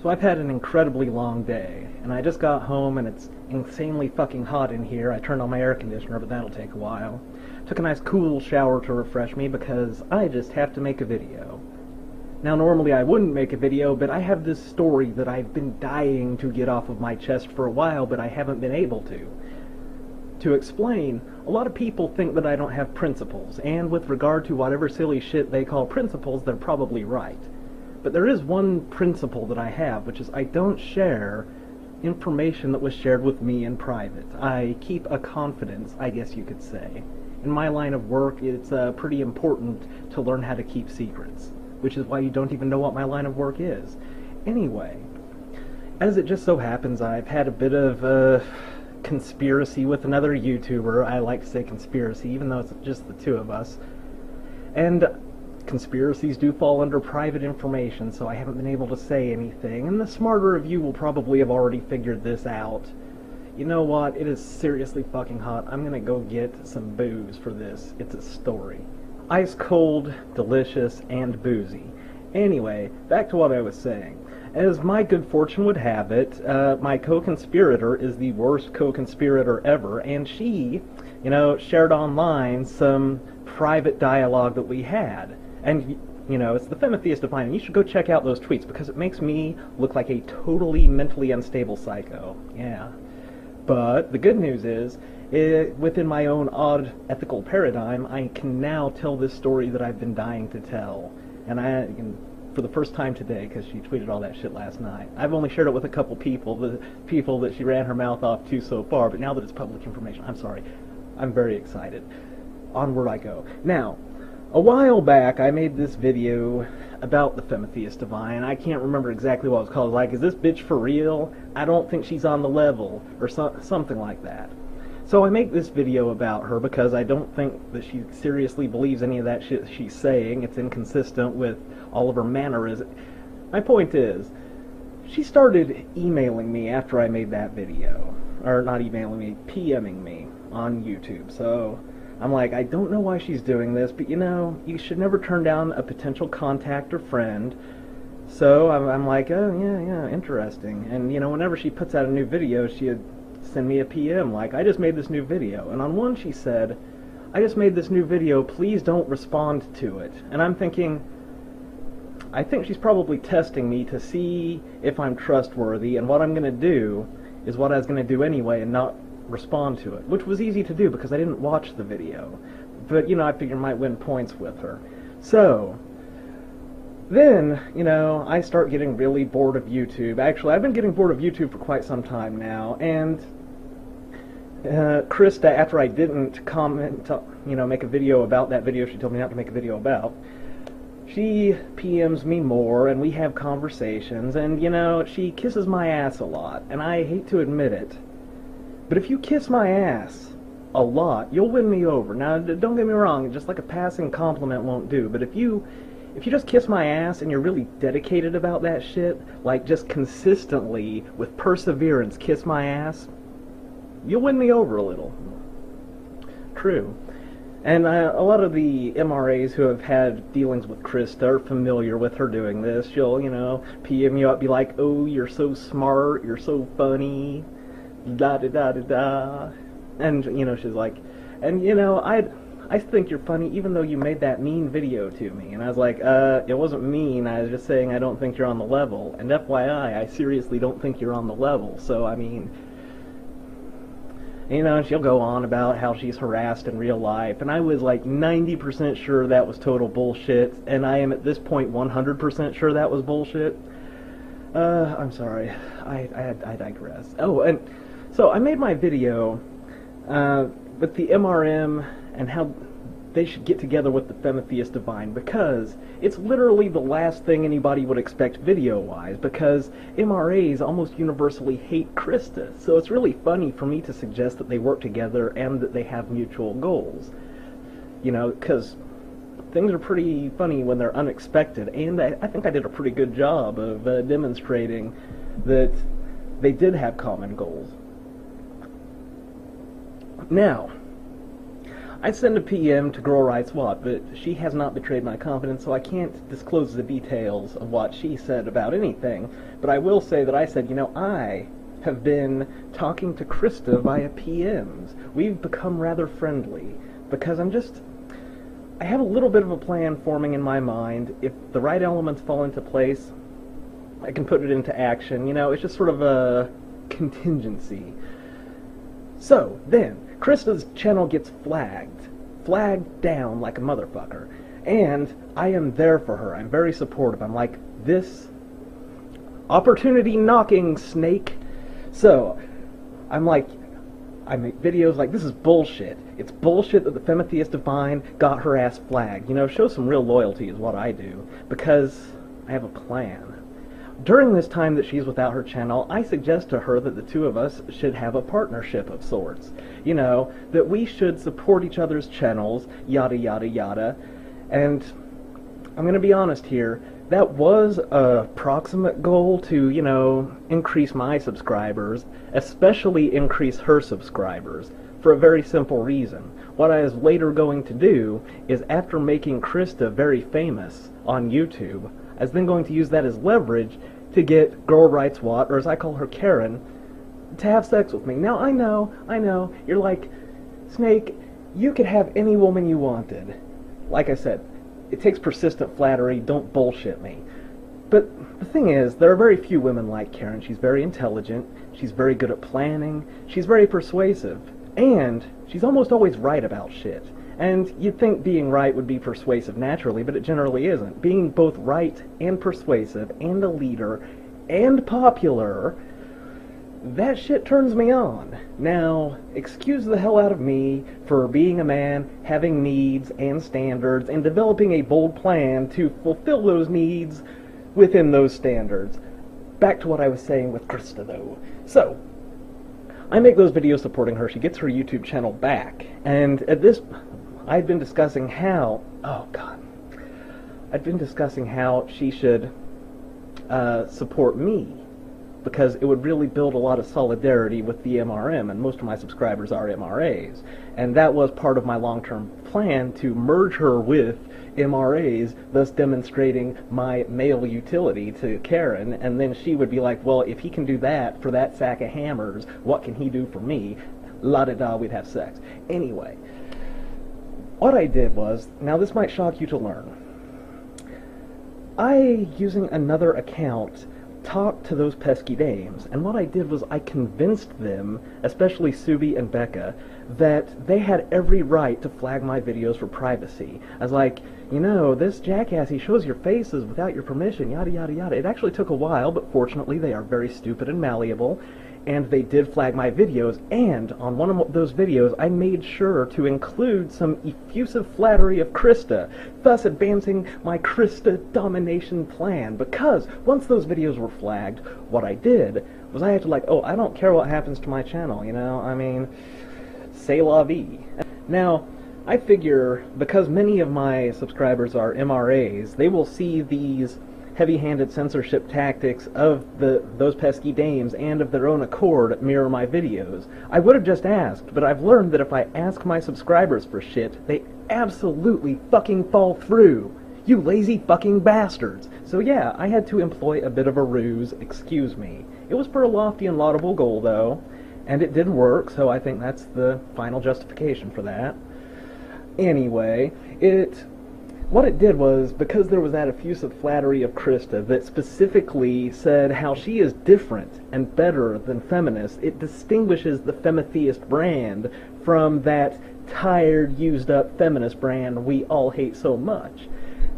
So I've had an incredibly long day, and I just got home and it's insanely fucking hot in here. I turned on my air conditioner, but that'll take a while. Took a nice cool shower to refresh me because I just have to make a video. Now normally I wouldn't make a video, but I have this story that I've been dying to get off of my chest for a while, but I haven't been able to. To explain, a lot of people think that I don't have principles, and with regard to whatever silly shit they call principles, they're probably right. But there is one principle that I have, which is I don't share information that was shared with me in private. I keep a confidence, I guess you could say. In my line of work, it's pretty important to learn how to keep secrets, which is why you don't even know what my line of work is. Anyway, as it just so happens, I've had a bit of conspiracy with another YouTuber. I like to say conspiracy, even though it's just the two of us. And conspiracies do fall under private information, so I haven't been able to say anything, and the smarter of you will probably have already figured this out. You know what? It is seriously fucking hot. I'm gonna go get some booze for this. It's a story. Ice cold, delicious, and boozy. Anyway, back to what I was saying. As my good fortune would have it, my co-conspirator is the worst co-conspirator ever, and she, shared online some private dialogue that we had. And, it's the Femintheist Divine, and you should go check out those tweets, because it makes me look like a totally mentally unstable psycho. Yeah. But the good news is, within my own odd ethical paradigm, I can now tell this story that I've been dying to tell. And for the first time today, because she tweeted all that shit last night. I've only shared it with a couple people, the people that she ran her mouth off to so far, but now that it's public information, I'm sorry. I'm very excited. Onward I go. Now, a while back, I made this video about the Femintheist Divine. I can't remember exactly what it was called. Like, is this bitch for real? I don't think she's on the level, or something like that. So I make this video about her because I don't think that she seriously believes any of that shit she's saying. It's inconsistent with all of her mannerisms. My point is, she started emailing me after I made that video. Or not emailing me, PMing me on YouTube. So I'm like, I don't know why she's doing this, but you should never turn down a potential contact or friend. So I'm like, oh yeah, interesting. And whenever she puts out a new video, she'd send me a PM like, I just made this new video. And on one she said, I just made this new video, please don't respond to it. And I'm thinking, I think she's probably testing me to see if I'm trustworthy, and what I'm going to do is what I was going to do anyway and not respond to it, which was easy to do because I didn't watch the video. But, I figured I might win points with her. So then, I start getting really bored of YouTube. Actually, I've been getting bored of YouTube for quite some time now, and Krista, after I didn't comment, make a video about that video she told me not to make a video about, she PMs me more, and we have conversations, and, she kisses my ass a lot, and I hate to admit it, but if you kiss my ass a lot, you'll win me over. Now, don't get me wrong, just like a passing compliment won't do, but if you just kiss my ass and you're really dedicated about that shit, like just consistently, with perseverance, kiss my ass, you'll win me over a little. True. And a lot of the MRAs who have had dealings with Krista are familiar with her doing this. She'll, PM you up, be like, oh, you're so smart, you're so funny, da-da-da-da-da. And, she's like, and, I think you're funny even though you made that mean video to me. And I was like, it wasn't mean, I was just saying I don't think you're on the level. And FYI, I seriously don't think you're on the level. So, I mean, she'll go on about how she's harassed in real life. And I was like 90% sure that was total bullshit. And I am at this point 100% sure that was bullshit. I'm sorry. I digress. Oh, and so I made my video with the MRM and how they should get together with the Femintheist Divine, because it's literally the last thing anybody would expect video-wise, because MRAs almost universally hate Krista, so it's really funny for me to suggest that they work together and that they have mutual goals. Because things are pretty funny when they're unexpected, and I think I did a pretty good job of demonstrating that they did have common goals. Now, I send a PM to Girl Rights Watch, but she has not betrayed my confidence, so I can't disclose the details of what she said about anything. But I will say that I said, I have been talking to Krista via PMs. We've become rather friendly, because I have a little bit of a plan forming in my mind. If the right elements fall into place, I can put it into action. It's just sort of a contingency. So, then, Krista's channel gets flagged down like a motherfucker, and I am there for her. I'm very supportive. I'm like, this opportunity knocking, Snake. So, I make videos like, this is bullshit. It's bullshit that the Femitheist Divine got her ass flagged. Show some real loyalty is what I do, because I have a plan. During this time that she's without her channel, I suggest to her that the two of us should have a partnership of sorts. That we should support each other's channels, yada yada yada. And I'm going to be honest here, that was a proximate goal to, increase my subscribers, especially increase her subscribers, for a very simple reason. What I was later going to do is, after making Krista very famous on YouTube, I was then going to use that as leverage to get Girl Rights Watch, or as I call her, Karen, to have sex with me. Now, I know, you're like, Snake, you could have any woman you wanted. Like I said, it takes persistent flattery, don't bullshit me. But the thing is, there are very few women like Karen. She's very intelligent, she's very good at planning, she's very persuasive, and she's almost always right about shit. And you'd think being right would be persuasive naturally, but it generally isn't. Being both right and persuasive and a leader and popular, that shit turns me on. Now, excuse the hell out of me for being a man, having needs and standards, and developing a bold plan to fulfill those needs within those standards. Back to what I was saying with Krista, though. So, I make those videos supporting her. She gets her YouTube channel back, and at this... I'd been discussing how she should support me, because it would really build a lot of solidarity with the MRM, and most of my subscribers are MRAs. And that was part of my long-term plan, to merge her with MRAs, thus demonstrating my male utility to Karen, and then she would be like, well, if he can do that for that sack of hammers, what can he do for me? La-da-da, we'd have sex. Anyway. What I did was, now this might shock you to learn, I, using another account, talked to those pesky dames, and what I did was I convinced them, especially Subi and Becca, that they had every right to flag my videos for privacy. I was like, this jackass, he shows your faces without your permission, yada yada yada. It actually took a while, but fortunately they are very stupid and malleable, and they did flag my videos, and on one of those videos I made sure to include some effusive flattery of Krista, thus advancing my Krista domination plan, because once those videos were flagged, what I did was I had to I don't care what happens to my channel, c'est la vie. Now, I figure, because many of my subscribers are MRAs, they will see these heavy-handed censorship tactics of those pesky dames and of their own accord mirror my videos. I would have just asked, but I've learned that if I ask my subscribers for shit, they absolutely fucking fall through. You lazy fucking bastards. So yeah, I had to employ a bit of a ruse, excuse me. It was for a lofty and laudable goal, though, and it did work, so I think that's the final justification for that. Anyway, what it did was, because there was that effusive flattery of Krista that specifically said how she is different and better than feminists, it distinguishes the Femitheist brand from that tired, used-up feminist brand we all hate so much.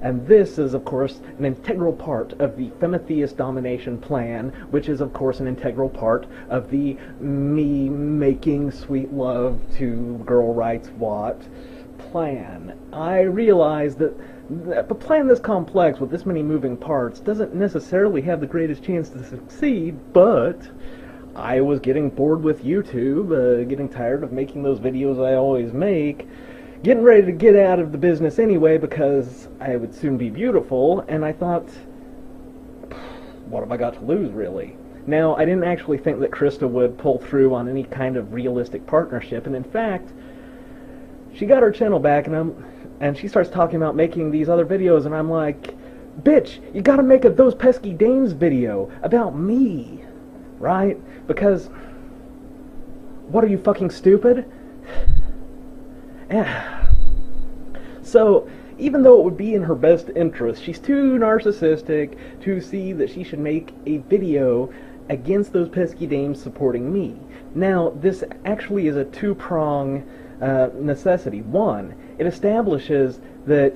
And this is, of course, an integral part of the Femitheist domination plan, which is, of course, an integral part of the me making sweet love to Girl Rights Watch plan. I realize that a plan this complex with this many moving parts doesn't necessarily have the greatest chance to succeed, but I was getting bored with YouTube, getting tired of making those videos I always make, getting ready to get out of the business anyway because I would soon be beautiful, and I thought, what have I got to lose, really? Now, I didn't actually think that Krista would pull through on any kind of realistic partnership, and in fact, she got her channel back, and she starts talking about making these other videos, and I'm like, bitch, you gotta make a Those Pesky Dames video about me, right? Because, what are you, fucking stupid? So, even though it would be in her best interest, she's too narcissistic to see that she should make a video against Those Pesky Dames supporting me. Now, this actually is a two-prong necessity. One, it establishes that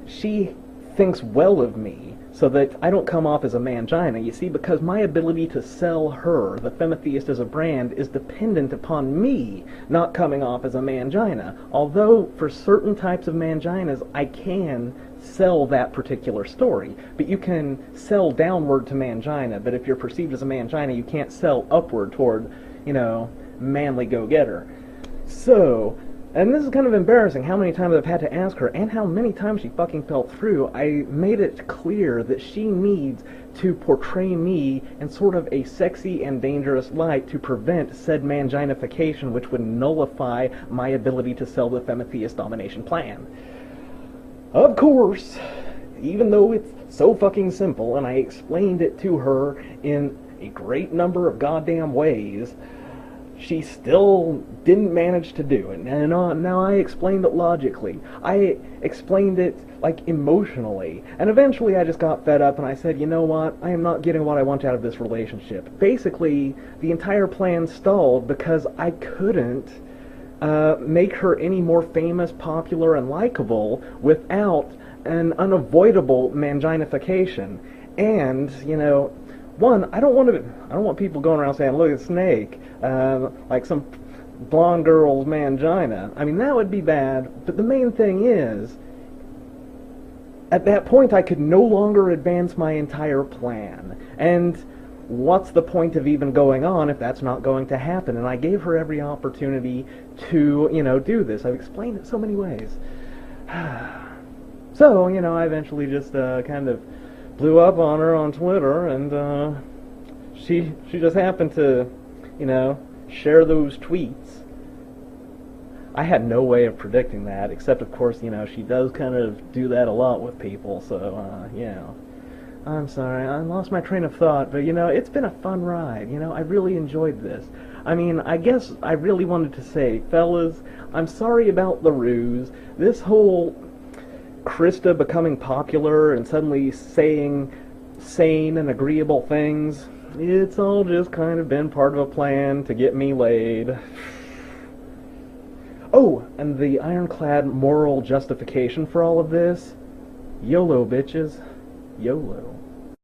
she thinks well of me, so that I don't come off as a mangina. You see, because my ability to sell her, the Femitheist, as a brand is dependent upon me not coming off as a mangina. Although, for certain types of manginas, I can sell that particular story. But you can sell downward to mangina, but if you're perceived as a mangina, you can't sell upward toward, you know, manly go-getter. So, and this is kind of embarrassing how many times I've had to ask her and how many times she fucking fell through. I made it clear that she needs to portray me in sort of a sexy and dangerous light to prevent said manginification, which would nullify my ability to sell the Femitheist domination plan. Of course, even though it's so fucking simple, and I explained it to her in a great number of goddamn ways, she still didn't manage to do it. And now I explained it logically. I explained it, like, emotionally. And eventually I just got fed up and I said, you know what? I am not getting what I want out of this relationship. Basically, the entire plan stalled because I couldn't make her any more famous, popular, and likable without an unavoidable manginification. And, you know, one, I don't want people going around saying, look at Snake, like some blonde girl's mangina. I mean, that would be bad, but the main thing is, at that point I could no longer advance my entire plan. And what's the point of even going on if that's not going to happen? And I gave her every opportunity to, you know, do this. I've explained it so many ways. So, you know, I eventually just kind of blew up on her on Twitter, and she just happened to, you know, share those tweets. I had no way of predicting that, except of course, you know, she does kind of do that a lot with people, so, yeah. I'm sorry, I lost my train of thought, but, you know, it's been a fun ride, you know, I really enjoyed this. I mean, I guess I really wanted to say, fellas, I'm sorry about the ruse. This whole Krista becoming popular and suddenly saying sane and agreeable things, it's all just kind of been part of a plan to get me laid. Oh, and the ironclad moral justification for all of this? YOLO, bitches. YOLO.